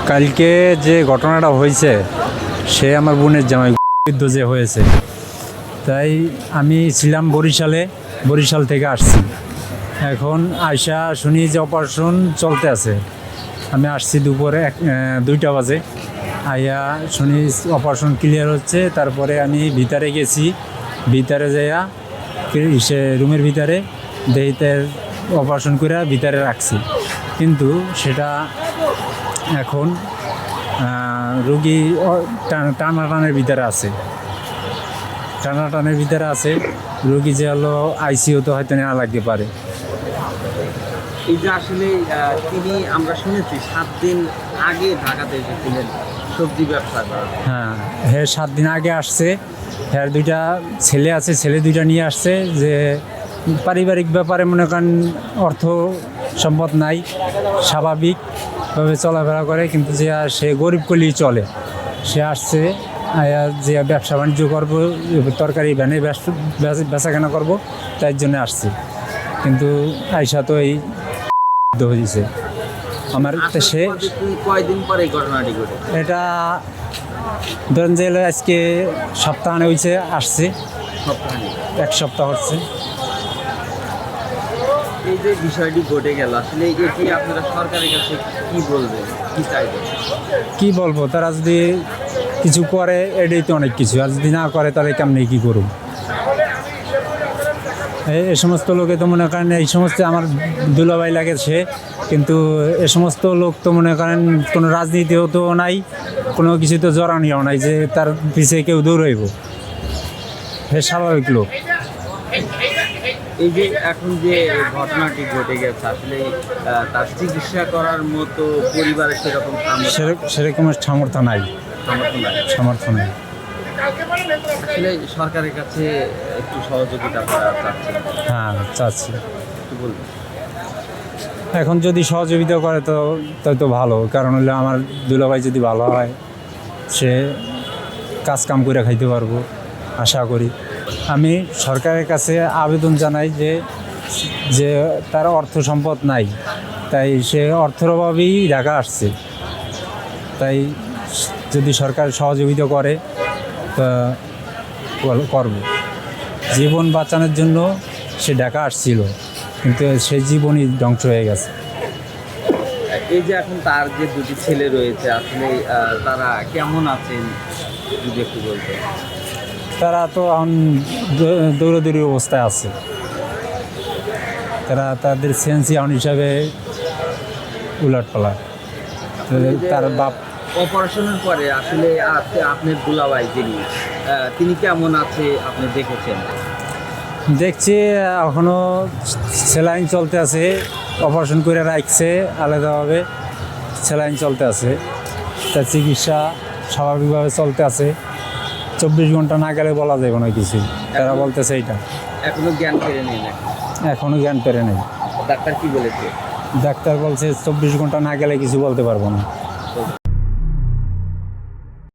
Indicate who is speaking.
Speaker 1: কালকে যে ঘটনাটা হয়েছে সে আমার বোনের জামাই যুদ্ধ যে হয়েছে, তাই আমি ছিলাম বরিশাল থেকে আসছি। এখন আয়সা শুনি যে অপারেশন চলতে আছে। আমি আসছি দুপুরে 2টা বাজে। আইয়া শুনি অপারেশন ক্লিয়ার হচ্ছে। তারপরে আমি ভিতরে গেছি, ভিতরে যাইয়া সে রুমের ভিতরে দেহিতে অপারেশন করে ভিতরে রাখছি। কিন্তু সেটা এখন রুগী টানাটানের ভিতরে আছে, টানাটানের ভিতরে আছে। রুগী যে হলো আইসিইউতে হয়তো নেওয়া লাগতে পারে।
Speaker 2: এই যে আসলে তিনি আমরা শুনেছি 7 দিন আগে ঢাকাতে এসেছিলেন সবজি ব্যবসা করা।
Speaker 1: হ্যাঁ 7 দিন আগে আসছে। হ্যাঁ 2টা ছেলে আছে, ছেলে 2টা নিয়ে আসছে। যে পারিবারিক ব্যাপারে মনে করেন অর্থ সম্পদ নাই, স্বাভাবিকভাবে চলাফেরা করে, কিন্তু যে সে গরিব কলি চলে। সে আসছে যে ব্যবসা বাণিজ্য করবো, তরকারি ভ্যানে বেচাকেনা করবো, তাই জন্য আসছে। কিন্তু আয়সা তো এই হয়েছে আমার। সে
Speaker 2: কয়দিন পরে এই ঘটনাটি ঘটে?
Speaker 1: এটা ধরেন যে আজকে সপ্তাহানে হয়েছে, আসছে
Speaker 2: সপ্তাহে
Speaker 1: 1 সপ্তাহ হচ্ছে।
Speaker 2: এই যে বিষয়টি ঘটে গেল, আসলে এটি আপনারা সরকারের কাছে কি বলবেন, কি চাইবেন?
Speaker 1: কি বলবো, তারা যদি কিছু করে এটাই তো অনেক কিছু, আর যদি না করে তাহলে কেমনি কী করুন। এই সমস্ত লোকে তো মনে করেন, এই সমস্ত আমার দুলাভাই লাগে সে, কিন্তু এ সমস্ত লোক তো মনে করেন কোনো রাজনীতিও তো নাই, কোনো কিছু তো জড়ানিও নাই যে তার পিছিয়ে কেউ দৌড়াইব। সে স্বাভাবিক লোক।
Speaker 2: এই যে এখন যে ঘটনাটি ঘটে গেছে, আসলে তার চিকিৎসা করার মতো পরিবারের
Speaker 1: সেরকম সামর্থ্য নাই।
Speaker 2: আসলে সরকারের কাছে একটু সহযোগিতা করা চাচ্ছেন?
Speaker 1: হ্যাঁ চাচ্ছি।
Speaker 2: একটু বলবেন।
Speaker 1: এখন যদি সহযোগিতা করে তো তাই তো ভালো, কারণ হলে আমার দুলাভাই যদি ভালো হয়, সে কাজ কাম করে খাইতে পারবো আশা করি। আমি সরকারের কাছে আবেদন জানাই যে তার অর্থ সম্পদ নাই, তাই সে অর্থের অভাবেই ঢাকা আসছে। তাই যদি সরকার সহযোগিতা করে তা করব। জীবন বাঁচানোর জন্য সে ঢাকা আসছিল, কিন্তু সেই জীবনই ধ্বংস হয়ে গেছে।
Speaker 2: এই যে এখন তার যে 2টি ছেলে রয়েছে, আসলে তারা কেমন আছেন যদি একটু বলতেন?
Speaker 1: তারা তো এখন দৌড়াদৌড়ি অবস্থায় আছে। তারা তাদের সেন্স এখন হিসাবে উলটপালট। তার বাপ
Speaker 2: অপারেশনের পরে আসলে আপনার দুলাভাই তিনি কেমন আছে আপনি দেখেছেন?
Speaker 1: দেখছি এখনও স্যালাইন চলতে আছে, অপারেশন করে রাখছে আলাদাভাবে, স্যালাইন চলতে আছে। তার চিকিৎসা স্বাভাবিকভাবে চলতে আছে। 24 ঘন্টা না গেলে বলা যাবে না কিছু। তারা বলতেছে এইটা
Speaker 2: এখনো জ্ঞান ফেরে নেই নাকি?
Speaker 1: এখনও জ্ঞান পেরে নেই।
Speaker 2: ডাক্তার কি বলেছে?
Speaker 1: ডাক্তার বলছে 24 ঘন্টা না গেলে কিছু বলতে পারবো না।